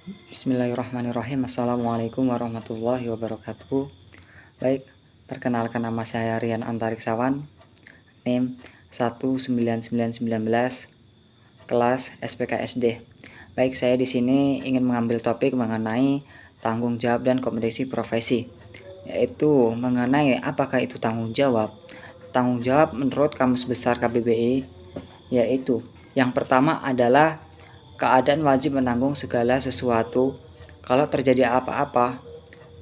Bismillahirrahmanirrahim. Assalamualaikum warahmatullahi wabarakatuh. Baik, perkenalkan nama saya Rian Antariksawan, NIM 19919, kelas SPKSD. Baik, saya di sini ingin mengambil topik mengenai tanggung jawab dan kompetisi profesi, yaitu mengenai apakah itu tanggung jawab. Tanggung jawab menurut Kamus Besar KBBI yaitu yang pertama adalah keadaan wajib menanggung segala sesuatu. Kalau terjadi apa-apa,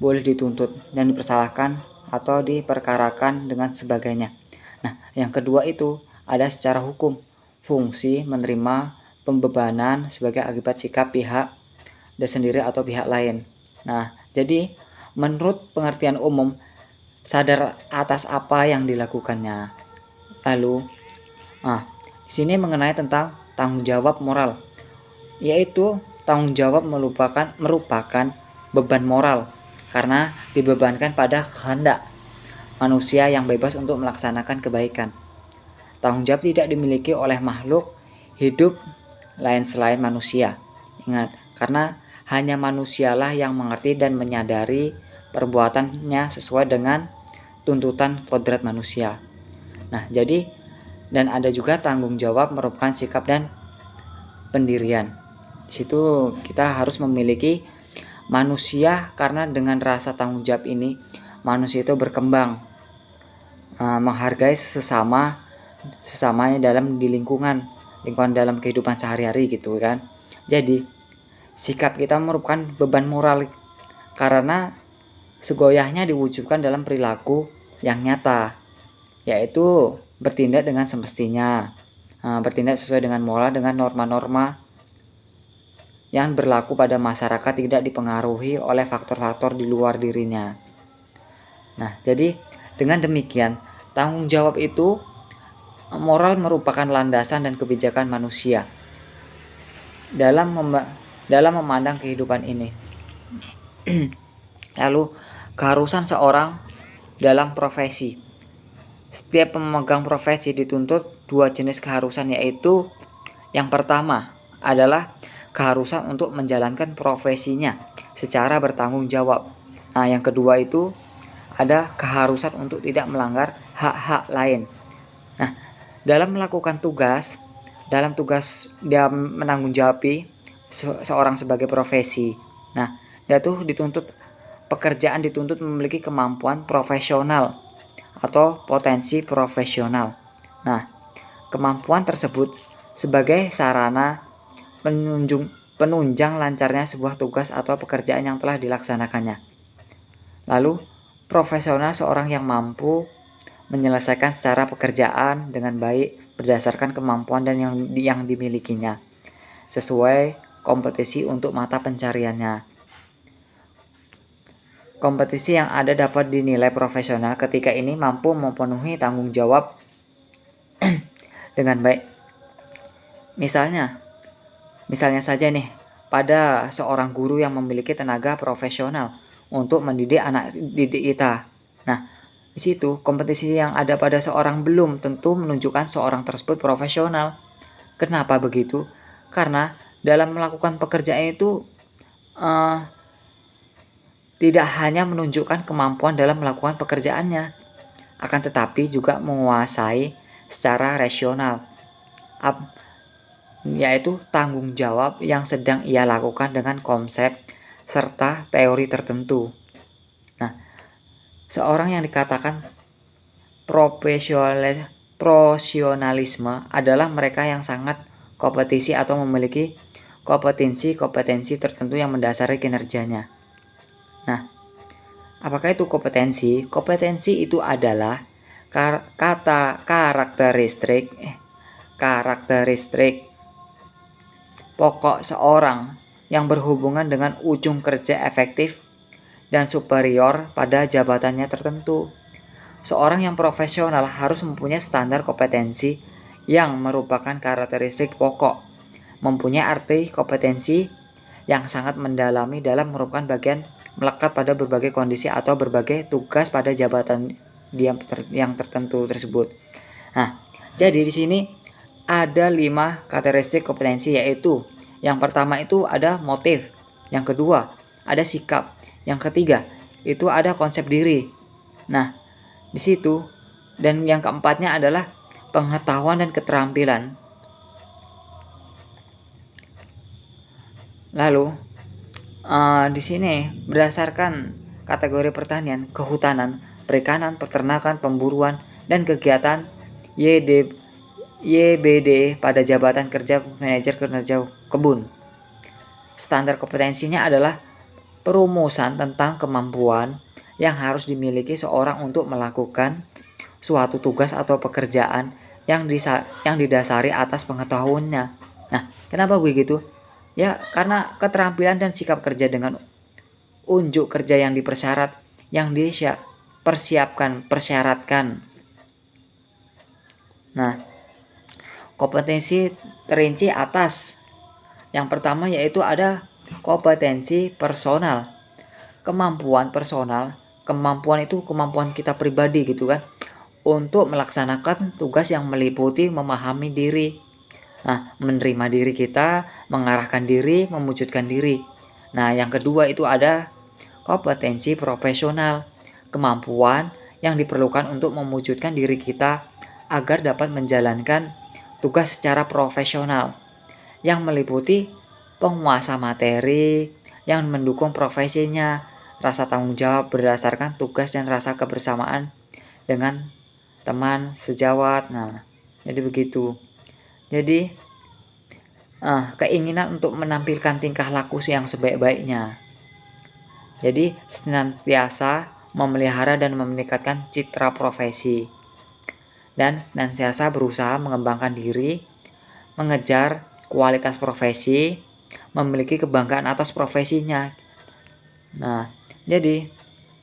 boleh dituntut dan dipersalahkan atau diperkarakan dengan sebagainya. Nah, yang kedua itu ada secara hukum, fungsi menerima pembebanan sebagai akibat sikap pihak dan sendiri atau pihak lain. Nah, jadi menurut pengertian umum, sadar atas apa yang dilakukannya. Lalu, di sini mengenai tentang tanggung jawab moral, yaitu tanggung jawab merupakan beban moral karena dibebankan pada kehendak manusia yang bebas untuk melaksanakan kebaikan. Tanggung jawab tidak dimiliki oleh makhluk hidup lain selain manusia. Ingat, karena hanya manusialah yang mengerti dan menyadari perbuatannya sesuai dengan tuntutan kodrat manusia. Nah, jadi dan ada juga tanggung jawab merupakan sikap dan pendirian. Di situ kita harus memiliki manusia, karena dengan rasa tanggung jawab ini manusia itu berkembang, menghargai sesamanya dalam di lingkungan dalam kehidupan sehari-hari gitu kan. Jadi sikap kita merupakan beban moral karena segoyahnya diwujudkan dalam perilaku yang nyata, yaitu bertindak dengan semestinya, bertindak sesuai dengan moral, dengan norma-norma yang berlaku pada masyarakat, tidak dipengaruhi oleh faktor-faktor di luar dirinya. Nah, jadi dengan demikian, tanggung jawab itu moral merupakan landasan dan kebijakan manusia dalam memandang kehidupan ini. Lalu, keharusan seorang dalam profesi. Setiap pemegang profesi dituntut dua jenis keharusan, yaitu yang pertama adalah keharusan untuk menjalankan profesinya secara bertanggung jawab. Nah, yang kedua itu ada keharusan untuk tidak melanggar hak-hak lain. Nah, dalam melakukan tugas, dalam tugas dia menanggung-jawabi seorang sebagai profesi. Nah, dia tuh pekerjaan dituntut memiliki kemampuan profesional atau potensi profesional. Nah, kemampuan tersebut sebagai sarana penunjang lancarnya sebuah tugas atau pekerjaan yang telah dilaksanakannya. Lalu, profesional seorang yang mampu menyelesaikan secara pekerjaan dengan baik berdasarkan kemampuan dan yang dimilikinya, sesuai kompetisi untuk mata pencariannya. Kompetisi yang ada dapat dinilai profesional ketika ini mampu memenuhi tanggung jawab dengan baik. Misalnya saja nih, pada seorang guru yang memiliki tenaga profesional untuk mendidik anak didik kita. Nah, di situ kompetisi yang ada pada seorang belum tentu menunjukkan seorang tersebut profesional. Kenapa begitu? Karena dalam melakukan pekerjaan itu tidak hanya menunjukkan kemampuan dalam melakukan pekerjaannya, akan tetapi juga menguasai secara rasional, yaitu tanggung jawab yang sedang ia lakukan dengan konsep serta teori tertentu. Nah, seorang yang dikatakan profesionalisme adalah mereka yang sangat kompetisi atau memiliki kompetensi tertentu yang mendasari kinerjanya. Nah, apakah itu kompetensi? Kompetensi itu adalah karakteristik pokok seorang yang berhubungan dengan ujung kerja efektif dan superior pada jabatannya tertentu. Seorang yang profesional harus mempunyai standar kompetensi yang merupakan karakteristik pokok, mempunyai arti kompetensi yang sangat mendalami dalam merupakan bagian melekat pada berbagai kondisi atau berbagai tugas pada jabatan yang tertentu tersebut. Nah, jadi di sini ada 5 karakteristik kompetensi, yaitu yang pertama itu ada motif. Yang kedua, ada sikap. Yang ketiga, itu ada konsep diri. Nah, di situ. Dan yang keempatnya adalah pengetahuan dan keterampilan. Lalu, di sini berdasarkan kategori pertanian, kehutanan, perikanan, peternakan, pemburuan, dan kegiatan YBD pada jabatan kerja manajer kinerja kebun. Standar kompetensinya adalah perumusan tentang kemampuan yang harus dimiliki seorang untuk melakukan suatu tugas atau pekerjaan yang didasari atas pengetahuannya. Nah, kenapa begitu? Ya, karena keterampilan dan sikap kerja dengan unjuk kerja yang persyaratkan. Nah, kompetensi terinci atas. Yang pertama yaitu ada kompetensi personal. Kemampuan personal, kemampuan itu kemampuan kita pribadi gitu kan, untuk melaksanakan tugas yang meliputi memahami diri. Nah, menerima diri kita, mengarahkan diri, mewujudkan diri. Nah, yang kedua itu ada kompetensi profesional. Kemampuan yang diperlukan untuk mewujudkan diri kita agar dapat menjalankan tugas secara profesional yang meliputi penguasa materi yang mendukung profesinya, rasa tanggung jawab berdasarkan tugas dan rasa kebersamaan dengan teman sejawat. Nah, jadi begitu. Jadi keinginan untuk menampilkan tingkah laku yang sebaik-baiknya. Jadi senantiasa memelihara dan meningkatkan citra profesi. Dan senantiasa berusaha mengembangkan diri, mengejar kualitas profesi, memiliki kebanggaan atas profesinya. Nah, jadi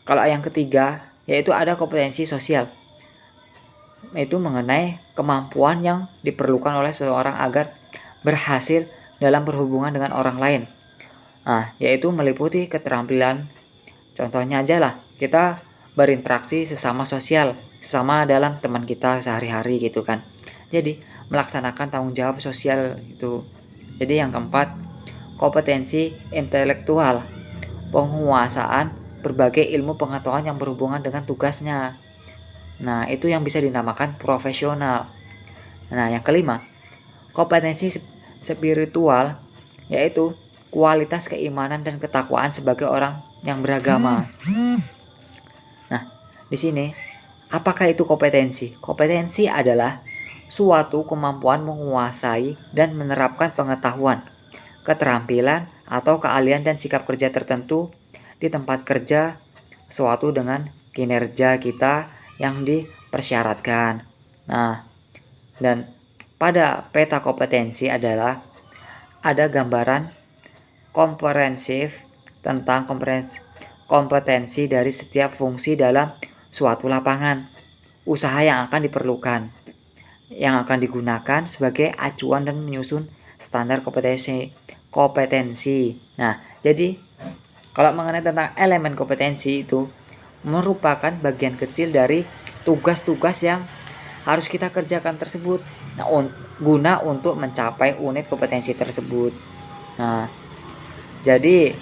kalau yang ketiga yaitu ada kompetensi sosial. Itu mengenai kemampuan yang diperlukan oleh seseorang agar berhasil dalam berhubungan dengan orang lain. Nah, yaitu meliputi keterampilan. Contohnya aja lah, kita berinteraksi sesama sosial, sesama dalam teman kita sehari-hari gitu kan. Jadi, melaksanakan tanggung jawab sosial itu. Jadi yang keempat, kompetensi intelektual. Penguasaan berbagai ilmu pengetahuan yang berhubungan dengan tugasnya. Nah, itu yang bisa dinamakan profesional. Nah, yang kelima, kompetensi spiritual, yaitu kualitas keimanan dan ketakwaan sebagai orang yang beragama. Nah, di sini, apakah itu kompetensi? Kompetensi adalah suatu kemampuan menguasai dan menerapkan pengetahuan, keterampilan, atau keahlian dan sikap kerja tertentu di tempat kerja suatu dengan kinerja kita yang dipersyaratkan. Nah, dan pada peta kompetensi adalah ada gambaran komprehensif tentang kompetensi dari setiap fungsi dalam suatu lapangan usaha yang akan diperlukan, yang akan digunakan sebagai acuan dan menyusun standar kompetensi. Nah, jadi kalau mengenai tentang elemen kompetensi itu merupakan bagian kecil dari tugas-tugas yang harus kita kerjakan tersebut. Nah, guna untuk mencapai unit kompetensi tersebut. Nah, jadi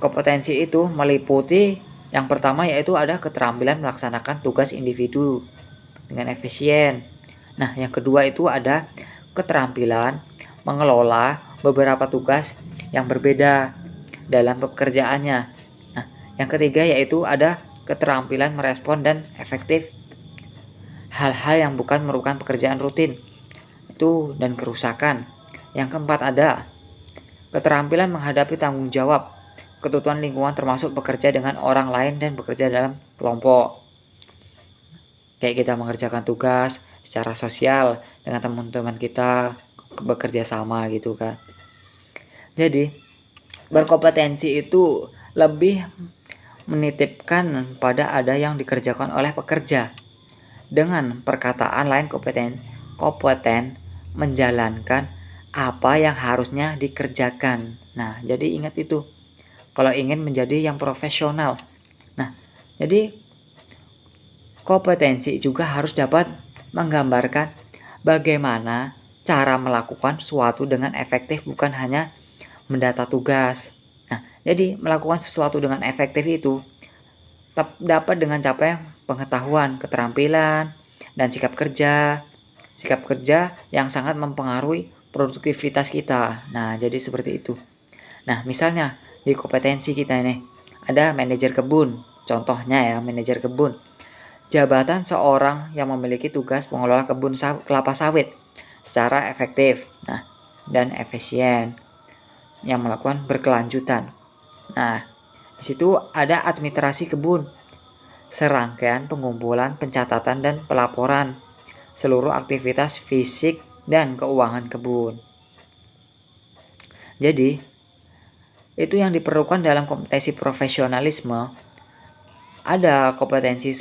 kompetensi itu meliputi yang pertama yaitu ada keterampilan melaksanakan tugas individu dengan efisien. Nah, yang kedua itu ada keterampilan mengelola beberapa tugas yang berbeda dalam pekerjaannya. Nah, yang ketiga yaitu ada keterampilan merespon dan efektif hal-hal yang bukan merupakan pekerjaan rutin itu dan kerusakan. Yang keempat ada keterampilan menghadapi tanggung jawab, kebutuhan lingkungan termasuk bekerja dengan orang lain dan bekerja dalam kelompok. Kayak kita mengerjakan tugas secara sosial dengan teman-teman kita, bekerja sama gitu kan. Jadi berkompetensi itu lebih menitipkan pada ada yang dikerjakan oleh pekerja. Dengan perkataan lain kompeten menjalankan apa yang harusnya dikerjakan. Nah, jadi ingat itu. Kalau ingin menjadi yang profesional. Nah, jadi kompetensi juga harus dapat menggambarkan bagaimana cara melakukan suatu dengan efektif, bukan hanya mendata tugas. Nah, jadi melakukan sesuatu dengan efektif itu dapat dengan capai pengetahuan, keterampilan, dan sikap kerja. Sikap kerja yang sangat mempengaruhi produktivitas kita. Nah, jadi seperti itu. Nah, misalnya di kompetensi kita ini ada manajer kebun. Contohnya ya, manajer kebun. Jabatan seorang yang memiliki tugas mengelola kebun kelapa sawit secara efektif, nah, dan efisien yang melakukan berkelanjutan. Nah, di situ ada administrasi kebun, serangkaian pengumpulan, pencatatan, dan pelaporan seluruh aktivitas fisik dan keuangan kebun. Jadi, itu yang diperlukan dalam kompetensi profesionalisme. Ada kompetensi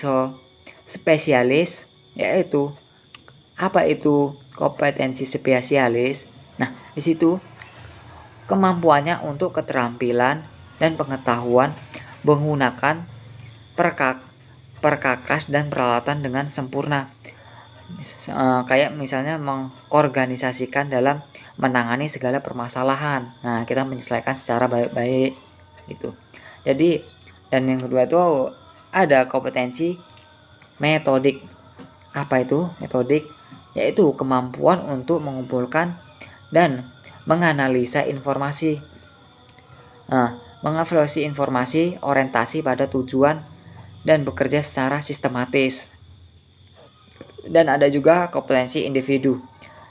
spesialis, yaitu apa itu kompetensi spesialis? Nah, di situ kemampuannya untuk keterampilan dan pengetahuan menggunakan perkakas dan peralatan dengan sempurna. Kayak misalnya mengorganisasikan dalam menangani segala permasalahan. Nah, kita menyelesaikan secara baik-baik gitu. Jadi, dan yang kedua itu ada kompetensi metodik. Apa itu metodik? Yaitu kemampuan untuk mengumpulkan dan menganalisa informasi, mengevaluasi informasi, orientasi pada tujuan, dan bekerja secara sistematis. Dan ada juga kompetensi individu,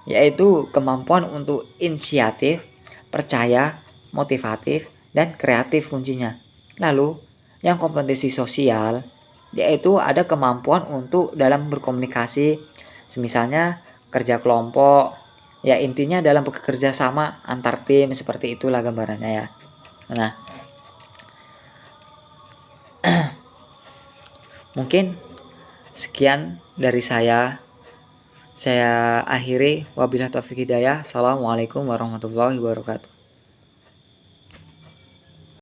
yaitu kemampuan untuk inisiatif, percaya, motivatif, dan kreatif kuncinya. Lalu, yang kompetensi sosial, yaitu ada kemampuan untuk dalam berkomunikasi, semisalnya kerja kelompok, ya intinya dalam bekerja sama antar tim, seperti itulah gambarannya ya. Nah, mungkin sekian dari saya akhiri. Wabillahi taufiq hidayah. Assalamualaikum warahmatullahi wabarakatuh.